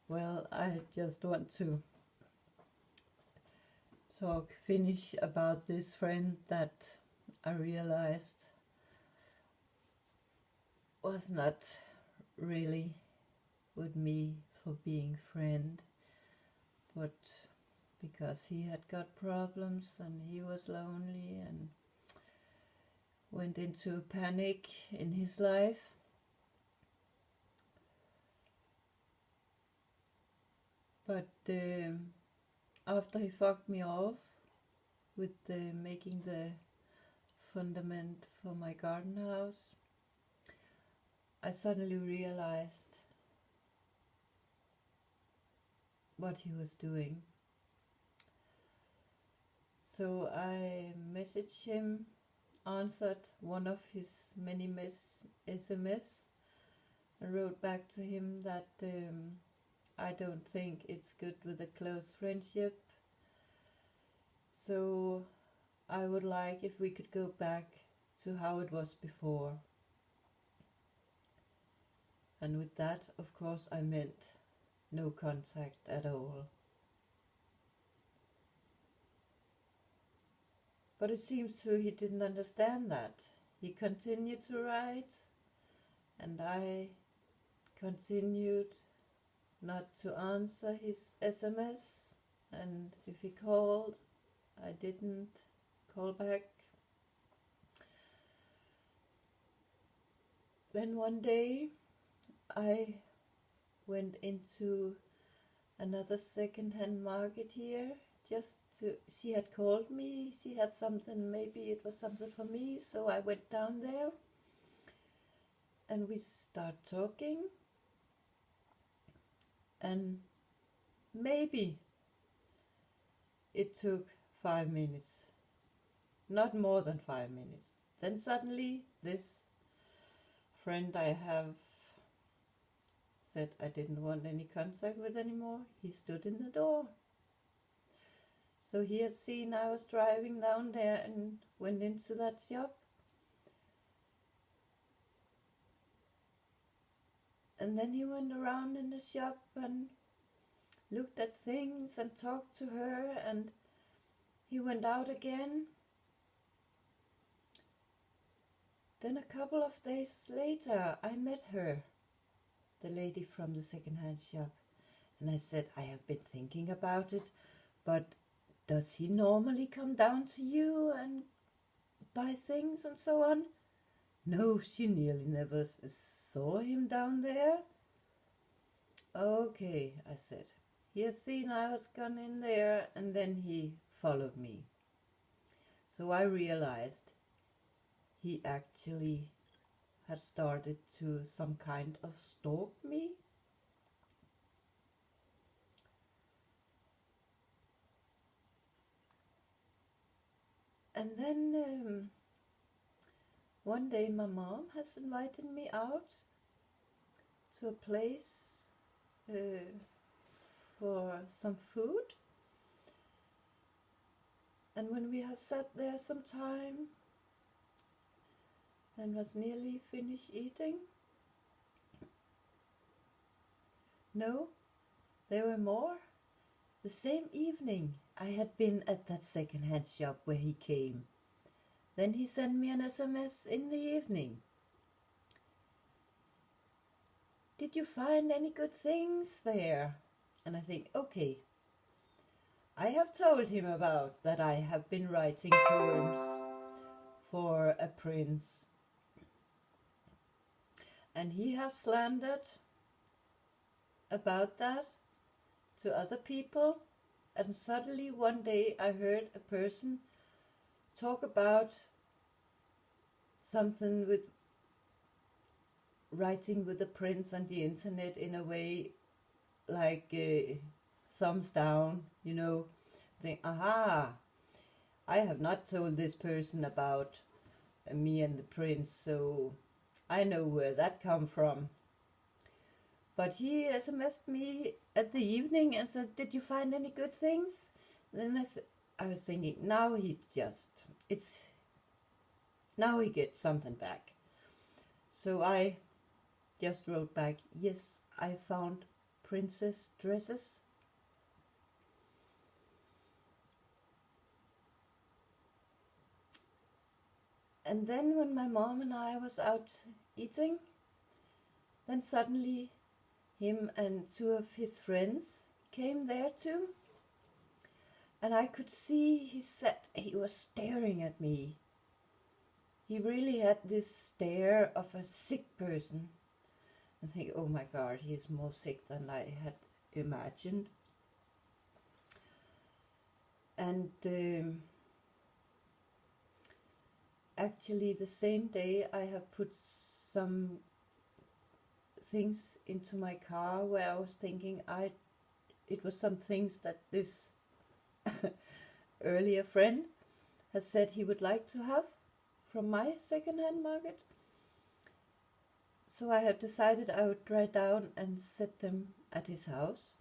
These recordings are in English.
Well, I just want to finish about this friend that I realized was not really with me for being friend, but because he had got problems and he was lonely and went into panic in his life. But after he fucked me off with making the fundament for my garden house, I suddenly realized what he was doing. So I messaged him, answered one of his many SMS, and wrote back to him that I don't think it's good with a close friendship. So I would like if we could go back to how it was before. And with that, of course, I meant no contact at all. But it seems he didn't understand that. He continued to write, and I continued not to answer his SMS, and if he called, I didn't call back. Then one day I went into another second-hand market here, just to, she had called me, she had something, maybe it was something for me, so I went down there and we start talking, and maybe it took 5 minutes, not more than 5 minutes. Then suddenly this friend I have said I didn't want any contact with anymore, he stood in the door. So he had seen I was driving down there and went into that shop. And then he went around in the shop and looked at things and talked to her, and he went out again. Then a couple of days later I met her, the lady from the second-hand shop, and I said, I have been thinking about it, but does he normally come down to you and buy things and so on? No, she nearly never saw him down there. Okay, I said. He had seen I was gone in there, and then he followed me. So I realized he actually had started to some kind of stalk me. And then one day my mom has invited me out to a place for some food. And when we have sat there some time and was nearly finished eating, no, there were more. The same evening I had been at that second-hand shop where he came. Then he sent me an SMS in the evening. Did you find any good things there? And I think, okay, I have told him about that I have been writing poems for a prince. And he have slandered about that to other people. And suddenly one day I heard a person talk about something with writing with the prince and the internet in a way like thumbs down, you know. Think, aha, I have not told this person about me and the prince, so I know where that come from. But he SMS'd me at the evening and said, did you find any good things? Then I was thinking, now he gets something back. So I just wrote back, yes, I found princess dresses. And then when my mom and I was out eating, then suddenly him and two of his friends came there too. And I could see he was staring at me. He really had this stare of a sick person. I think, oh my God, he is more sick than I had imagined. And actually the same day I have put some things into my car where I was thinking it was some things that this earlier friend has said he would like to have from my second-hand market. So I had decided I would drive down and set them at his house.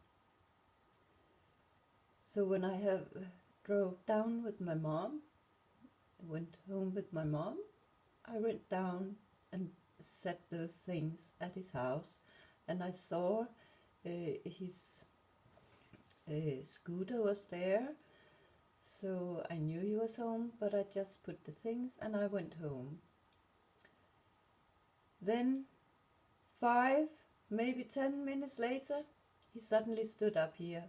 So when I drove down with my mom, went home with my mom, I went down and set those things at his house, and I saw his scooter was there, so I knew he was home, but I just put the things and I went home. Then 5, maybe 10 minutes later, he suddenly stood up here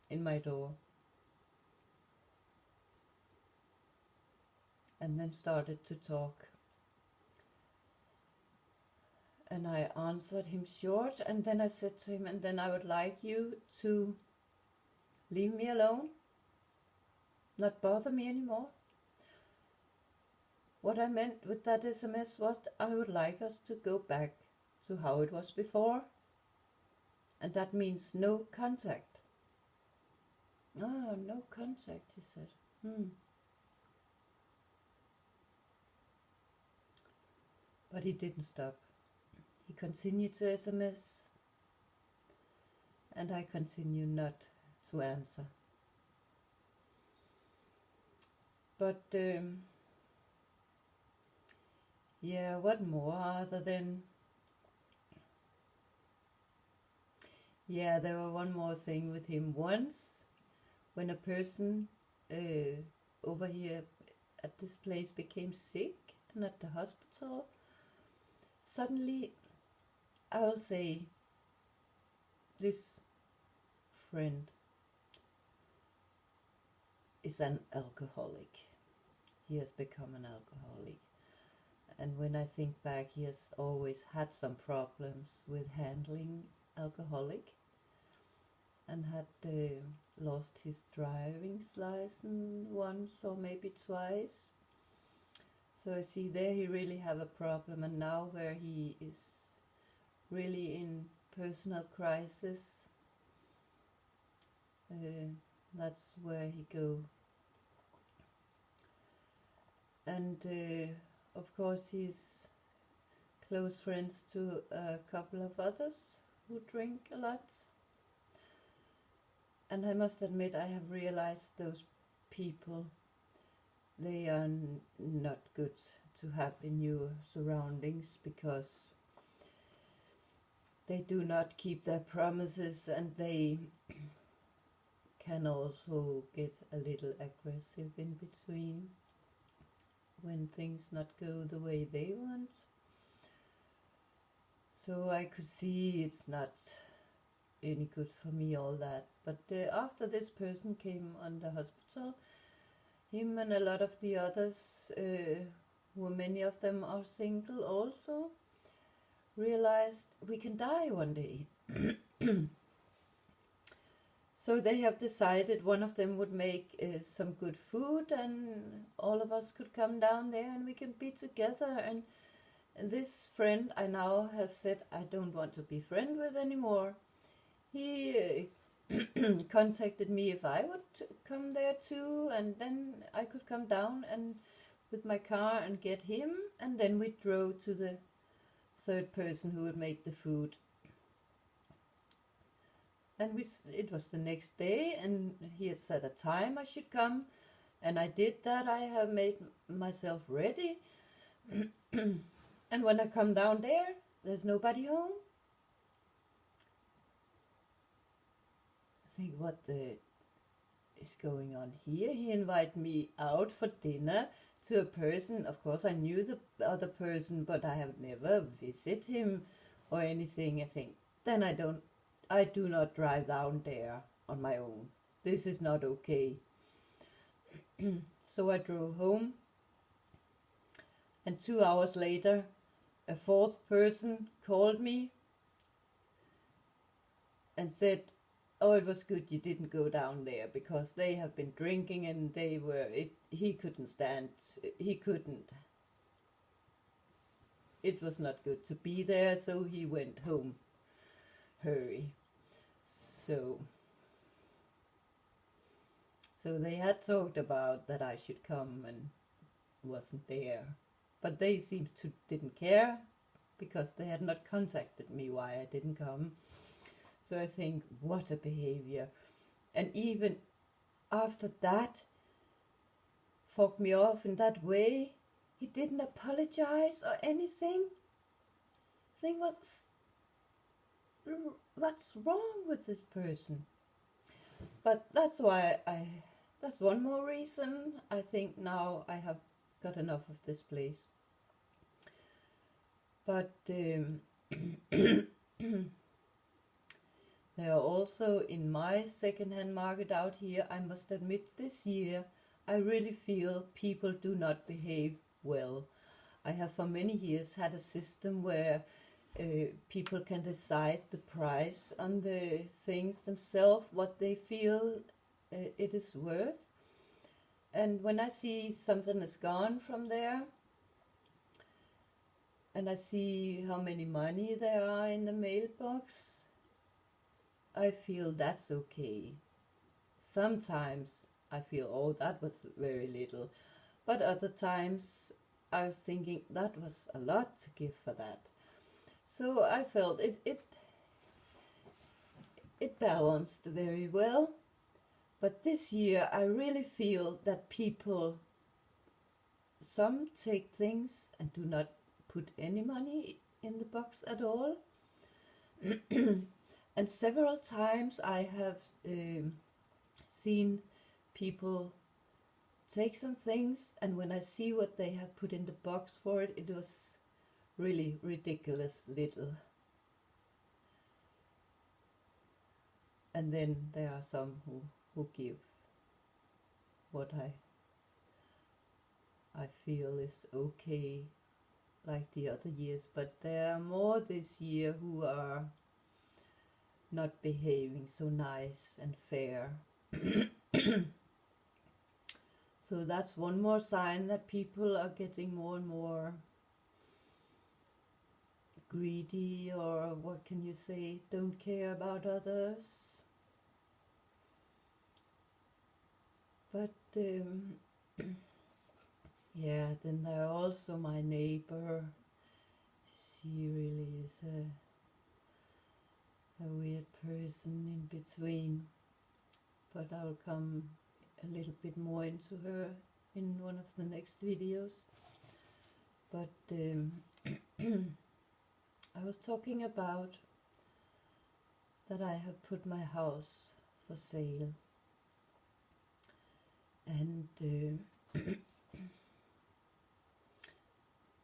in my door and then started to talk. And I answered him short, and then I said to him, and then I would like you to leave me alone, not bother me anymore. What I meant with that SMS was I would like us to go back to how it was before, and that means no contact. Ah, no contact, he said. But he didn't stop. He continued to SMS, and I continue not to answer. But yeah, what more other than... Yeah, there was one more thing with him. Once, when a person over here at this place became sick and at the hospital, suddenly, I will say, this friend is an alcoholic. He has become an alcoholic. And when I think back, he has always had some problems with handling alcoholic, and had lost his driving license once or maybe twice. So I see there he really have a problem, and now where he is really in personal crisis, that's where he go. And of course he's close friends to a couple of others who drink a lot. And I must admit, I have realized those people, they are not good to have in your surroundings, because they do not keep their promises, and they can also get a little aggressive in between when things not go the way they want. So I could see it's not any good for me, all that. But after this person came on the hospital, him and a lot of the others, who many of them are single also, realized we can die one day. So they have decided one of them would make some good food, and all of us could come down there and we can be together. And this friend I now have said I don't want to be friend with anymore, he contacted me if I would come there too, and then I could come down and with my car and get him, and then we drove to the third person who would make the food. And it was the next day, and he had set a time I should come, and I did that. I have made myself ready. And when I come down there, there's nobody home. think, what the is going on here? He invited me out for dinner to a person. Of course, I knew the other person, but I have never visited him or anything. I think, then I do not drive down there on my own. This is not okay. So I drove home, and 2 hours later, a fourth person called me and said, "Oh, it was good you didn't go down there because they have been drinking and he couldn't stand, he couldn't. It was not good to be there, so he went home. Hurry." So they had talked about that I should come and wasn't there. But they seemed to didn't care because they had not contacted me why I didn't come. So I think, what a behavior. And even after that, fucked me off in that way, he didn't apologize or anything. I think, what's wrong with this person? But that's one more reason I think now I have got enough of this place. But there are also in my second-hand market out here, I must admit this year, I really feel people do not behave well. I have for many years had a system where people can decide the price on the things themselves, what they feel it is worth. And when I see something is gone from there, and I see how many money there are in the mailbox, I feel that's okay. Sometimes I feel, oh, that was very little. But other times I was thinking, that was a lot to give for that. So I felt it balanced very well. But this year I really feel that people, some take things and do not put any money in the box at all. And several times I have seen people take some things, and when I see what they have put in the box for it, it was really ridiculous little. And then there are some who give what I feel is okay, like the other years, but there are more this year who are not behaving so nice and fair. So that's one more sign that people are getting more and more greedy, or what can you say, don't care about others. But yeah, then there are also my neighbor. She really is a weird person in between, but I'll come a little bit more into her in one of the next videos. But I was talking about that I have put my house for sale, and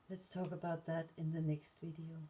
let's talk about that in the next video.